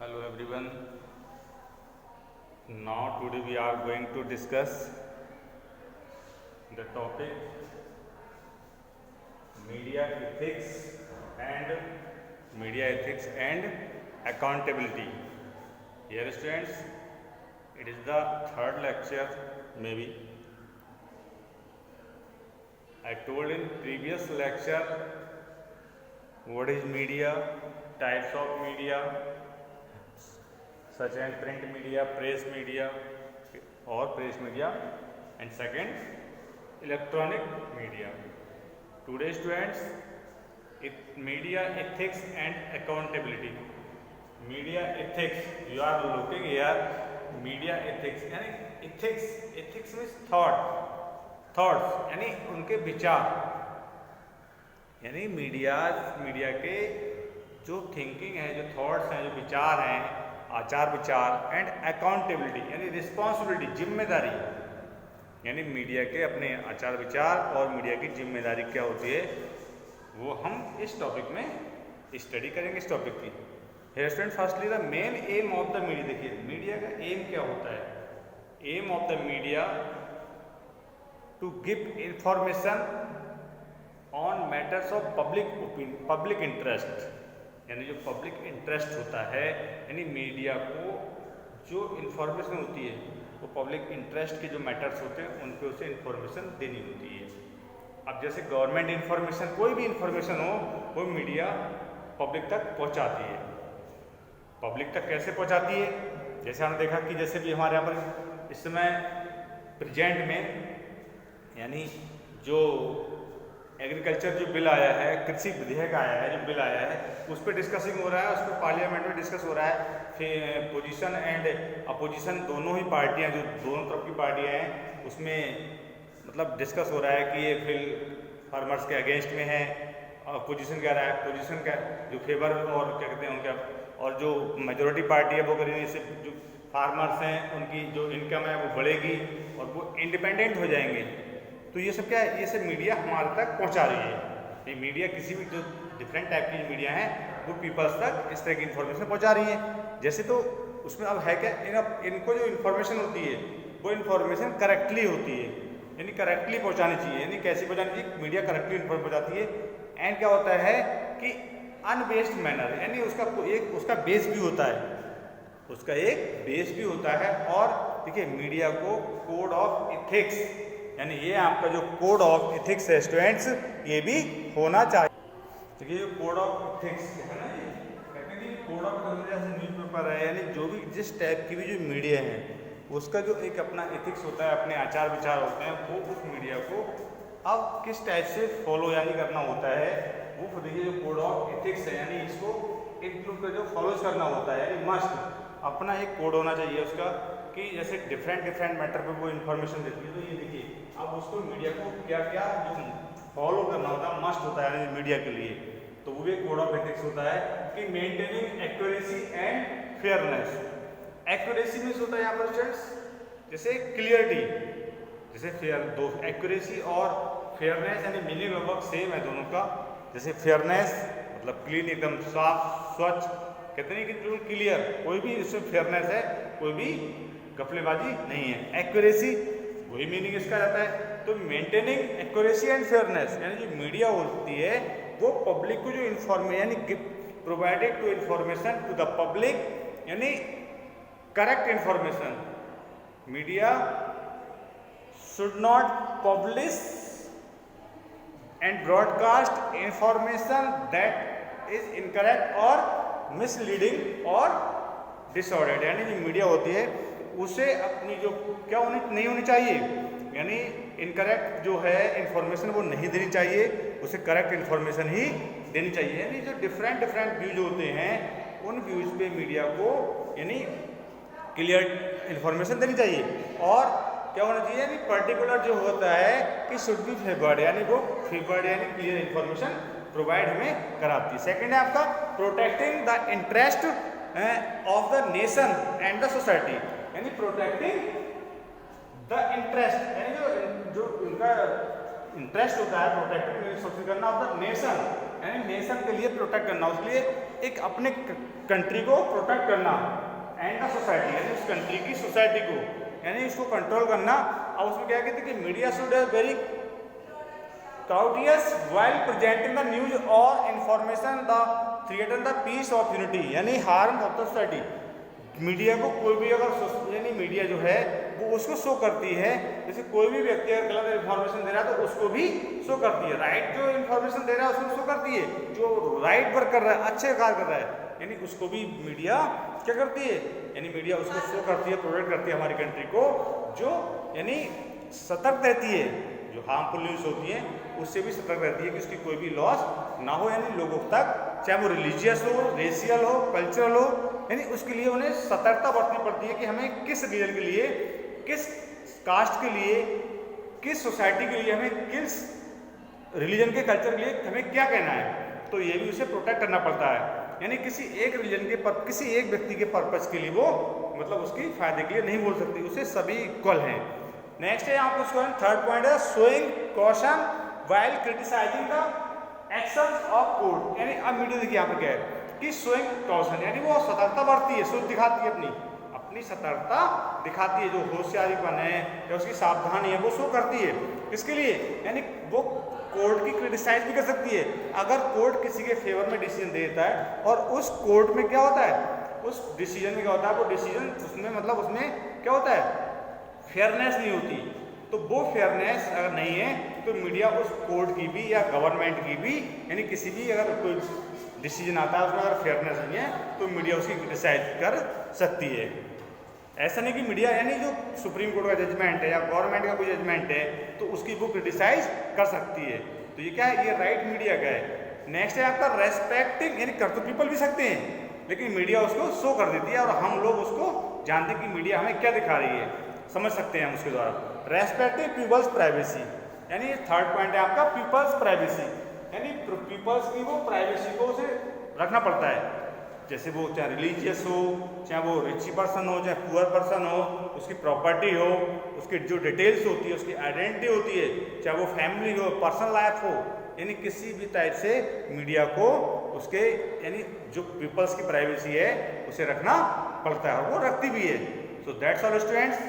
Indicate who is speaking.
Speaker 1: Hello everyone. Now today we are going to discuss the topic media ethics and accountability. Here students, it is the third lecture maybe. I told in previous lecture what is media, types of media, such as print media, press media and second electronic media. Today students, media ethics and accountability. Media ethics, you are looking here, media ethics यानी ethics means thoughts यानी उनके विचार, यानी media के जो thinking है, जो thoughts हैं, जो विचार हैं, आचार विचार एंड अकाउंटेबिलिटी यानी रिस्पॉन्सिबिलिटी, जिम्मेदारी, यानी मीडिया के अपने आचार विचार और मीडिया की जिम्मेदारी क्या होती है, वो हम इस टॉपिक में स्टडी करेंगे। इस टॉपिक की here student, firstly the main aim of the media. देखिए मीडिया का एम क्या होता है। Aim of the media to give information on matters of public interest, यानी जो पब्लिक इंटरेस्ट होता है, यानी मीडिया को जो इन्फॉर्मेशन होती है वो पब्लिक इंटरेस्ट के जो मैटर्स होते हैं उन पे उसे इन्फॉर्मेशन देनी होती है। अब जैसे गवर्नमेंट इन्फॉर्मेशन, कोई भी इन्फॉर्मेशन हो वो मीडिया पब्लिक तक पहुंचाती है। पब्लिक तक कैसे पहुंचाती है? जैसे हमने देखा कि जैसे भी हमारे यहाँ पर इस समय प्रेजेंट में यानी जो एग्रीकल्चर जो बिल आया है, कृषि विधेयक आया है, जो बिल आया है उस पर डिस्कसिंग हो रहा है, उस पर पार्लियामेंट में डिस्कस हो रहा है। फिर पोजीशन एंड अपोजिशन दोनों ही पार्टियां, जो दोनों तरफ की पार्टियां हैं, उसमें मतलब डिस्कस हो रहा है कि ये बिल फार्मर्स के अगेंस्ट में है। अपोजिशन कह रहा है, पोजीशन का जो फेवर और क्या कहते हैं उनका, और जो मेजोरिटी पार्टी है वो कह रही है इससे जो फार्मर्स हैं उनकी जो इनकम है वो बढ़ेगी और वो इंडिपेंडेंट हो जाएंगे। तो ये सब क्या है, ये सब मीडिया हमारे तक पहुंचा रही है। ये मीडिया किसी भी जो डिफरेंट टाइप की मीडिया हैं वो पीपल्स तक इस तरह की इन्फॉर्मेशन पहुंचा रही है। जैसे तो उसमें अब है क्या, इनको जो इन्फॉर्मेशन होती है वो इन्फॉर्मेशन करेक्टली होती है, यानी करेक्टली पहुंचानी चाहिए। यानी कैसे पहुंचानी चाहिए? मीडिया करेक्टली इन्फॉर्मेशन पहुंचाती है। एंड क्या होता है कि अनबेस्ड मैनर, यानी उसका बेस भी होता है, उसका एक बेस भी होता है। और देखिए मीडिया को कोड ऑफ एथिक्स, यानी ये आपका जो कोड ऑफ एथिक्स है स्टूडेंट्स, ये भी होना चाहिए। देखिए जो कोड ऑफ एथिक्स है ना, ये कोड ऑफ एथिक्स जैसे न्यूज़पेपर है, यानी जो भी जिस टाइप की भी जो मीडिया है उसका जो एक अपना एथिक्स होता है, अपने आचार विचार होते हैं, वो उस मीडिया को अब किस टाइप से फॉलो यानी करना होता है, वो देखिए जो कोड ऑफ एथिक्स है, यानी इसको इंक्लूड कर जो फॉलो करना होता है, यानी मस्ट अपना एक कोड होना चाहिए उसका, कि जैसे डिफरेंट मैटर पे वो इन्फॉर्मेशन देती है। तो ये देखिए अब उसको मीडिया को क्या क्या जो फॉलो करना होता है, मस्ट होता है मीडिया के लिए, तो वो भी कोड ऑफ एथिक्स होता है कि maintaining accuracy and fairness. Accuracy means होता है यहाँ पर स्टूडेंट्स जैसे क्लियरिटी, जैसे एक्यूरेसी और फेयरनेस यानी मीनिंग लगभग सेम है दोनों का। जैसे फेयरनेस मतलब क्लीन, एकदम साफ स्वच्छ, कहते हैं कि बिल्कुल क्लियर, कोई भी इसमें फेयरनेस है, कोई भी गफलेबाजी नहीं है। एक्यूरेसी वही मीनिंग इसका रहता है। तो मेंटेनिंग एक्यूरेसी एंड फेयरनेस, यानी जो मीडिया होती है वो पब्लिक को जो इन्फॉर्मेशन यानी provided to information to the public, यानी correct information. Media should not publish and broadcast information that is incorrect और मिसलीडिंग और डिसऑर्डर्ड, यानी जो मीडिया होती है उसे अपनी जो क्या नहीं होनी चाहिए, यानी इनकरेक्ट जो है इन्फॉर्मेशन वो नहीं देनी चाहिए, उसे करेक्ट इन्फॉर्मेशन ही देनी चाहिए। यानी जो डिफरेंट व्यूज होते हैं उन व्यूज पे मीडिया को यानी क्लियर इन्फॉर्मेशन देनी चाहिए। और क्या होना चाहिए, यानी पर्टिकुलर जो होता है कि शुड बी फेवर्ड, यानी वो फेवर्ड यानी क्लियर इन्फॉर्मेशन प्रोवाइड हमें कराती है। सेकेंड है आपका protecting the interest of the nation and the society, यानी प्रोटेक्टिंग द इंटरेस्ट, यानी जो उनका इंटरेस्ट होता है प्रोटेक्टिंग करना ऑफ द नेशन यानी नेशन के लिए प्रोटेक्ट करना, उसके लिए एक अपने कंट्री को प्रोटेक्ट करना, एंड द सोसाइटी यानी उस कंट्री की सोसाइटी को यानी उसको कंट्रोल करना। अब उसमें क्या कहते हैं कि media should have very courteous while presenting the news or information the threaten the peace of unity यानी harm of the society। Media को कोई भी अगर यानी मीडिया जो है वो उसको शो करती है, जैसे कोई भी व्यक्ति अगर गलत इन्फॉर्मेशन दे रहा है तो उसको भी शो करती है, राइट जो इन्फॉर्मेशन दे रहा है उसको शो करती है, जो राइट वर्क कर रहा है, अच्छे कार्य कर रहा है, यानी उसको भी मीडिया क्या करती है, यानी मीडिया उसको शो करती है, प्रोटेक्ट करती है हमारी कंट्री को, जो यानी सतर्क रहती है, जो हार्मफुल न्यूज़ होती है उससे भी सतर्क रहती है कि उसकी कोई भी लॉस ना हो, यानी लोगों तक, चाहे वो रिलीजियस हो, रेशियल हो, कल्चरल हो, यानी उसके लिए उन्हें सतर्कता बरतनी पड़ती है कि हमें किस रीजन के लिए, किस कास्ट के लिए, किस सोसाइटी के लिए, हमें किस रिलीजन के कल्चर के लिए हमें क्या कहना है, तो ये भी उसे प्रोटेक्ट करना पड़ता है। यानी किसी एक रिलीजन के किसी एक व्यक्ति के पर्पस के लिए वो मतलब उसकी फायदे के लिए नहीं बोल सकती, उसे सभी इक्वल हैं। नेक्स्ट है यहाँ पर उसका थर्ड पॉइंट है showing caution while criticising the actions of court. यानी अब मीडिया देखिए यहाँ पर क्या है कि शोइंग कॉशन यानी वो सतर्कता बरतती है, सोच दिखाती है, अपनी सतर्कता दिखाती है, जो होशियारीपन है या उसकी सावधानी है वो शो करती है। इसके लिए यानी वो कोर्ट की क्रिटिसाइज भी कर सकती है। अगर कोर्ट किसी के फेवर में डिसीजन देता है और उस कोर्ट में क्या होता है, उस डिसीजन में क्या होता है, वो डिसीजन उसमें मतलब उसमें क्या होता है, फेयरनेस नहीं होती, तो वो फेयरनेस अगर नहीं है तो मीडिया उस कोर्ट की भी या गवर्नमेंट की भी यानी किसी भी अगर कोई डिसीजन आता है उसमें अगर फेयरनेस नहीं है तो मीडिया उसकी क्रिटिसाइज कर सकती है। ऐसा नहीं कि मीडिया यानी जो सुप्रीम कोर्ट का जजमेंट है या गवर्नमेंट का कोई जजमेंट है तो उसकी वो क्रिटिसाइज कर सकती है, तो ये क्या है, ये राइट मीडिया का है। नेक्स्ट है आपका रेस्पेक्टिंग, यानी कर तो पीपल भी सकते हैं लेकिन मीडिया उसको शो कर देती है और हम लोग उसको जानते हैं कि मीडिया हमें क्या दिखा रही है, समझ सकते हैं हम उसके द्वारा। रेस्पेक्टिंग पीपल्स प्राइवेसी, यानी थर्ड पॉइंट है आपका पीपल्स प्राइवेसी, यानी पीपल्स की वो प्राइवेसी को उसे रखना पड़ता है, जैसे वो चाहे रिलीजियस हो, चाहे वो रिची पर्सन हो, चाहे पुअर पर्सन हो, उसकी प्रॉपर्टी हो, उसकी जो डिटेल्स होती है, उसकी आइडेंटिटी होती है, चाहे वो फैमिली हो, पर्सनल लाइफ हो, यानी किसी भी टाइप से मीडिया को उसके यानी जो पीपल्स की प्राइवेसी है उसे रखना पड़ता है और वो रखती भी है। So that's all students.